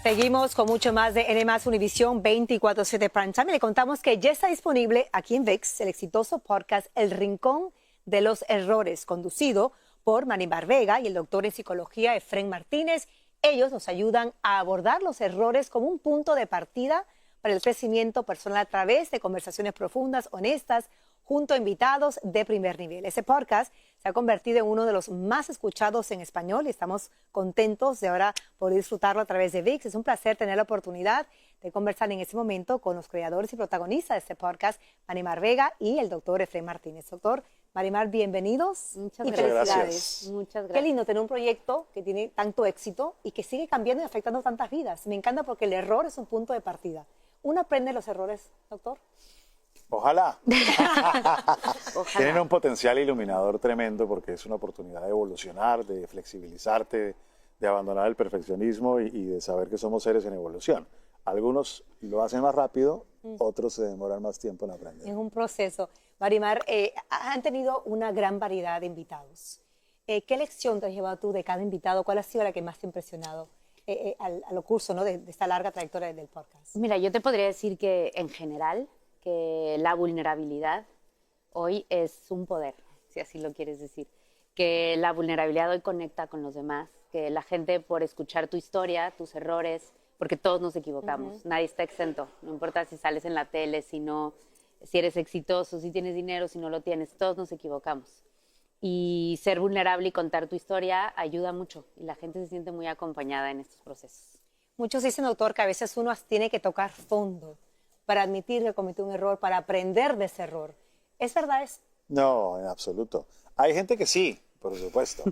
Seguimos con mucho más de N+ Univisión 24/7 Prime Time. Le contamos que ya está disponible aquí en ViX el exitoso podcast El Rincón de los Errores, conducido por Marimar Vega y el doctor en psicología Efrén Martínez. Ellos nos ayudan a abordar los errores como un punto de partida para el crecimiento personal a través de conversaciones profundas, honestas, junto a invitados de primer nivel. Ese podcast se ha convertido en uno de los más escuchados en español y estamos contentos de ahora poder disfrutarlo a través de ViX. Es un placer tener la oportunidad de conversar en este momento con los creadores y protagonistas de este podcast, Marimar Vega y el doctor Efrén Martínez. Doctor Marimar, bienvenidos. Muchas y gracias. Felicidades. Muchas gracias. Qué lindo tener un proyecto que tiene tanto éxito y que sigue cambiando y afectando tantas vidas. Me encanta porque el error es un punto de partida. ¿Uno aprende los errores, doctor? Ojalá. Tienen un potencial iluminador tremendo porque es una oportunidad de evolucionar, de flexibilizarte, de abandonar el perfeccionismo y de saber que somos seres en evolución. Algunos lo hacen más rápido, otros se demoran más tiempo en aprender. Es un proceso. Marimar, han tenido una gran variedad de invitados. ¿Qué lección te has llevado tú de cada invitado? ¿Cuál ha sido la que más te ha impresionado a lo curso, ¿no? de esta larga trayectoria del podcast? Mira, yo te podría decir que en general, que la vulnerabilidad hoy es un poder, si así lo quieres decir. Que la vulnerabilidad hoy conecta con los demás, que la gente por escuchar tu historia, tus errores, porque todos nos equivocamos, nadie está exento, no importa si sales en la tele, si eres exitoso, si tienes dinero, si no lo tienes, todos nos equivocamos. Y ser vulnerable y contar tu historia ayuda mucho y la gente se siente muy acompañada en estos procesos. Muchos dicen, doctor, que a veces uno tiene que tocar fondo para admitir que cometió un error, para aprender de ese error. ¿Es verdad eso? No, en absoluto. Hay gente que sí, por supuesto,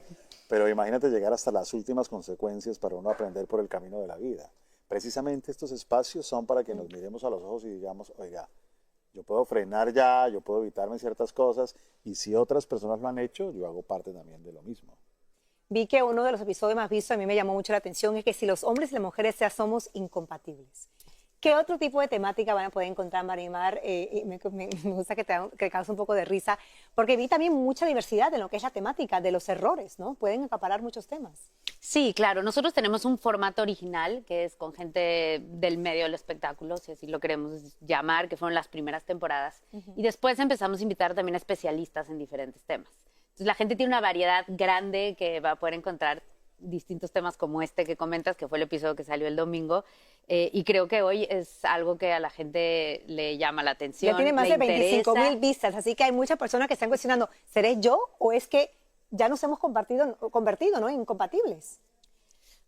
pero imagínate llegar hasta las últimas consecuencias para uno aprender por el camino de la vida. Precisamente estos espacios son para que nos miremos a los ojos y digamos, oiga, yo puedo frenar ya, yo puedo evitarme ciertas cosas y si otras personas lo han hecho, yo hago parte también de lo mismo. Vi que uno de los episodios más vistos, a mí me llamó mucho la atención, es que si los hombres y las mujeres ya somos incompatibles. ¿Qué otro tipo de temática van a poder encontrar, Marimar? Me gusta que cause un poco de risa, porque vi también mucha diversidad en lo que es la temática de los errores, ¿no? Pueden acaparar muchos temas. Sí, claro. Nosotros tenemos un formato original que es con gente del medio del espectáculo, si así lo queremos llamar, que fueron las primeras temporadas. Y después empezamos a invitar también a especialistas en diferentes temas. Entonces la gente tiene una variedad grande que va a poder encontrar distintos temas como este que comentas, que fue el episodio que salió el domingo, y creo que hoy es algo que a la gente le llama la atención. Ya tiene más de 25,000 vistas, así que hay muchas personas que están cuestionando, ¿seré yo o es que ya nos hemos convertido, ¿no? Incompatibles?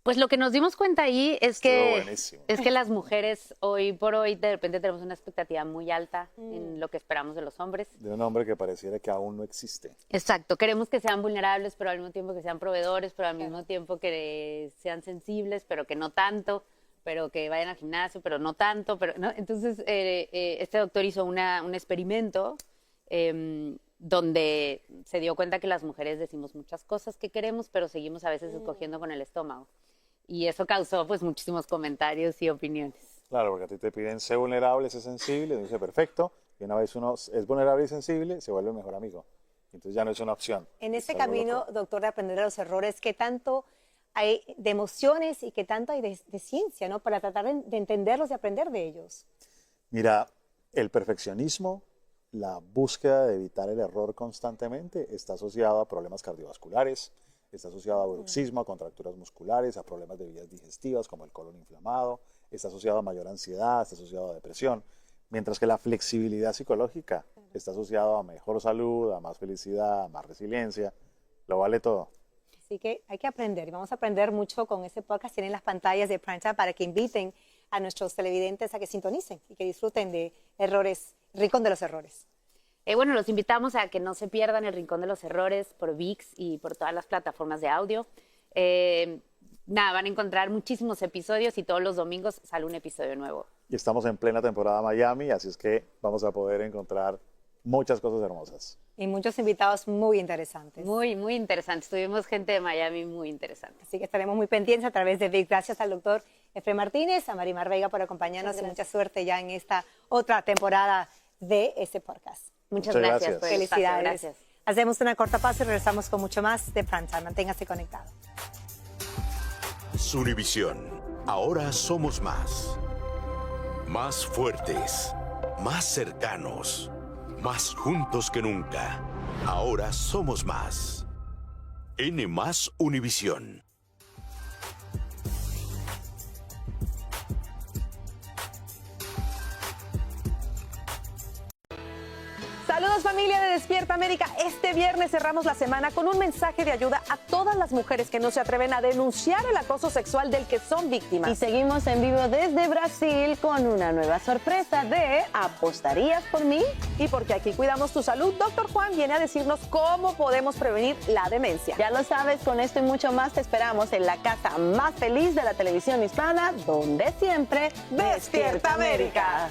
Pues lo que nos dimos cuenta ahí es que las mujeres hoy por hoy de repente tenemos una expectativa muy alta en lo que esperamos de los hombres. De un hombre que pareciera que aún no existe. Exacto, queremos que sean vulnerables, pero al mismo tiempo que sean proveedores, pero al mismo tiempo que sean sensibles, pero que no tanto, pero que vayan al gimnasio, pero no tanto. ¿No? Entonces, este doctor hizo un experimento donde se dio cuenta que las mujeres decimos muchas cosas que queremos, pero seguimos a veces escogiendo con el estómago. Y eso causó pues muchísimos comentarios y opiniones. Claro, porque a ti te piden ser vulnerable, ser sensible, dice perfecto, y una vez uno es vulnerable y sensible, se vuelve el mejor amigo. Entonces ya no es una opción. En ese camino, doctor, de aprender de los errores, ¿qué tanto hay de emociones y qué tanto hay de ciencia, ¿no? Para tratar de entenderlos y aprender de ellos. Mira, el perfeccionismo, la búsqueda de evitar el error constantemente está asociado a problemas cardiovasculares, está asociado a bruxismo, a contracturas musculares, a problemas de vías digestivas como el colon inflamado, está asociado a mayor ansiedad, está asociado a depresión, mientras que la flexibilidad psicológica está asociado a mejor salud, a más felicidad, a más resiliencia, lo vale todo. Así que hay que aprender y vamos a aprender mucho con ese podcast. Tienen las pantallas de Primetime para que inviten a nuestros televidentes a que sintonicen y que disfruten de errores, Rincón de los Errores. Bueno, los invitamos a que no se pierdan el Rincón de los Errores por ViX y por todas las plataformas de audio. Van a encontrar muchísimos episodios y todos los domingos sale un episodio nuevo. Y estamos en plena temporada Miami, así es que vamos a poder encontrar muchas cosas hermosas. Y muchos invitados muy interesantes. Muy, muy interesantes. Tuvimos gente de Miami muy interesante. Así que estaremos muy pendientes a través de ViX. Gracias al doctor Efrén Martínez, a Marimar Vega por acompañarnos y mucha suerte ya en esta otra temporada de este podcast. Muchas gracias por el Felicidades. Gracias. Hacemos una corta pausa y regresamos con mucho más de Primetime. Manténgase conectado. Univisión. Ahora somos más. Más fuertes, más cercanos, más juntos que nunca. Ahora somos más. N+ Univisión. Saludos familia de Despierta América. Este viernes cerramos la semana con un mensaje de ayuda a todas las mujeres que no se atreven a denunciar el acoso sexual del que son víctimas. Y seguimos en vivo desde Brasil con una nueva sorpresa de ¿apostarías por mí? Y porque aquí cuidamos tu salud, Dr. Juan viene a decirnos cómo podemos prevenir la demencia. Ya lo sabes, con esto y mucho más te esperamos en la casa más feliz de la televisión hispana, donde siempre Despierta América.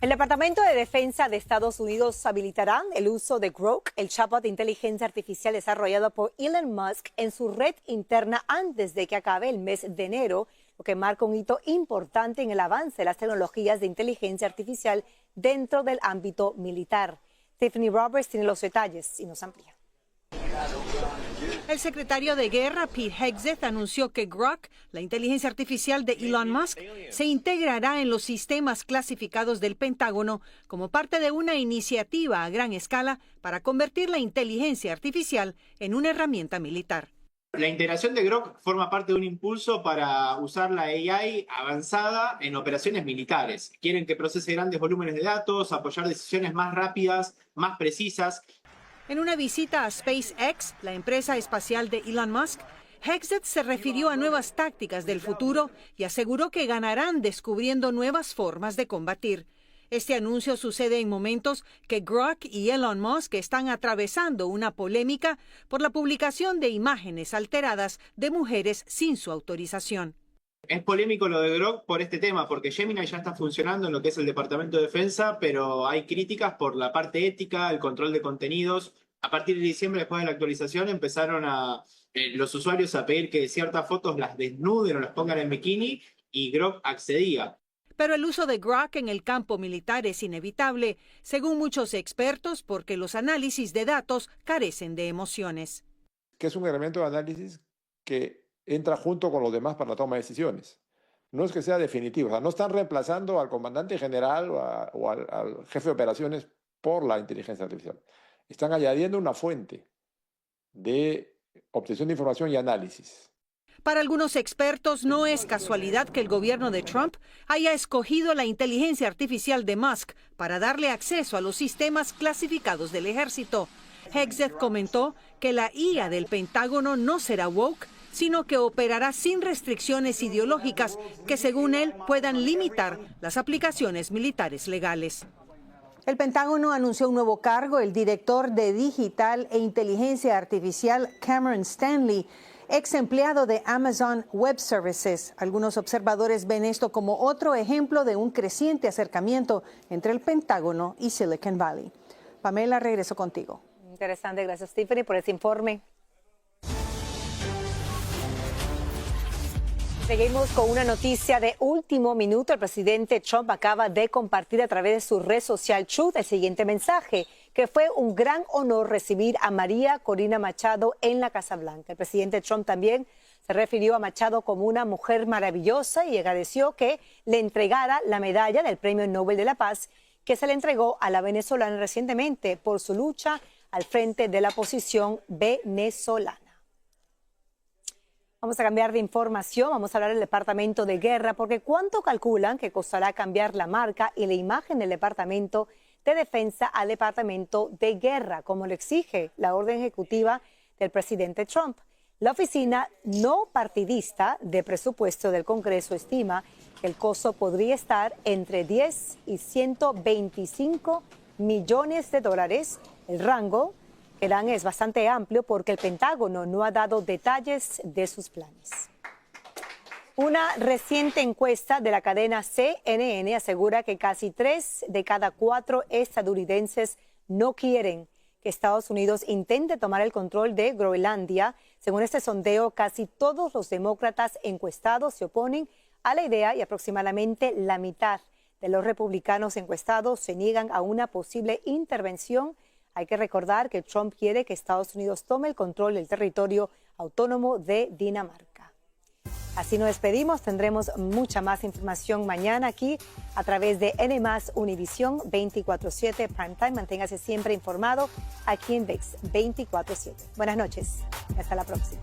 El Departamento de Defensa de Estados Unidos habilitará el uso de Grok, el chatbot de inteligencia artificial desarrollado por Elon Musk, en su red interna antes de que acabe el mes de enero, lo que marca un hito importante en el avance de las tecnologías de inteligencia artificial dentro del ámbito militar. Tiffany Roberts tiene los detalles y nos amplía. El secretario de Guerra, Pete Hegseth, anunció que Grok, la inteligencia artificial de Elon Musk, se integrará en los sistemas clasificados del Pentágono como parte de una iniciativa a gran escala para convertir la inteligencia artificial en una herramienta militar. La integración de Grok forma parte de un impulso para usar la AI avanzada en operaciones militares. Quieren que procese grandes volúmenes de datos, apoyar decisiones más rápidas, más precisas. En una visita a SpaceX, la empresa espacial de Elon Musk, Hegseth se refirió a nuevas tácticas del futuro y aseguró que ganarán descubriendo nuevas formas de combatir. Este anuncio sucede en momentos que Grok y Elon Musk están atravesando una polémica por la publicación de imágenes alteradas de mujeres sin su autorización. Es polémico lo de Grok por este tema, porque Gemini ya está funcionando en lo que es el Departamento de Defensa, pero hay críticas por la parte ética, el control de contenidos. A partir de diciembre, después de la actualización, empezaron los usuarios a pedir que ciertas fotos las desnuden o las pongan en bikini, y Grok accedía. Pero el uso de Grok en el campo militar es inevitable, según muchos expertos, porque los análisis de datos carecen de emociones. Que es un elemento de análisis que entra junto con los demás para la toma de decisiones. No es que sea definitivo, o sea, no están reemplazando al comandante general o al jefe de operaciones por la inteligencia artificial. Están añadiendo una fuente de obtención de información y análisis. Para algunos expertos, no es casualidad que el gobierno de Trump haya escogido la inteligencia artificial de Musk para darle acceso a los sistemas clasificados del ejército. Hegseth comentó que la IA del Pentágono no será woke, sino que operará sin restricciones ideológicas que, según él, puedan limitar las aplicaciones militares legales. El Pentágono anunció un nuevo cargo, el director de Digital e Inteligencia Artificial, Cameron Stanley, ex empleado de Amazon Web Services. Algunos observadores ven esto como otro ejemplo de un creciente acercamiento entre el Pentágono y Silicon Valley. Pamela, regreso contigo. Interesante, gracias Tiffany por ese informe. Seguimos con una noticia de último minuto. El presidente Trump acaba de compartir a través de su red social Truth el siguiente mensaje, que fue un gran honor recibir a María Corina Machado en la Casa Blanca. El presidente Trump también se refirió a Machado como una mujer maravillosa y agradeció que le entregara la medalla del Premio Nobel de la Paz que se le entregó a la venezolana recientemente por su lucha al frente de la oposición venezolana. Vamos a cambiar de información, vamos a hablar del Departamento de Guerra, porque ¿cuánto calculan que costará cambiar la marca y la imagen del Departamento de Defensa al Departamento de Guerra, como lo exige la orden ejecutiva del presidente Trump? La oficina no partidista de presupuesto del Congreso estima que el costo podría estar entre 10 y 125 millones de dólares. El rango que dan es bastante amplio porque el Pentágono no ha dado detalles de sus planes. Una reciente encuesta de la cadena CNN asegura que casi 3 de cada 4 estadounidenses no quieren que Estados Unidos intente tomar el control de Groenlandia. Según este sondeo, casi todos los demócratas encuestados se oponen a la idea y aproximadamente la mitad de los republicanos encuestados se niegan a una posible intervención. Hay que recordar que Trump quiere que Estados Unidos tome el control del territorio autónomo de Dinamarca. Así nos despedimos. Tendremos mucha más información mañana aquí a través de N+ Univisión 24/7 Primetime. Manténgase siempre informado aquí en VIX 24/7. Buenas noches y hasta la próxima.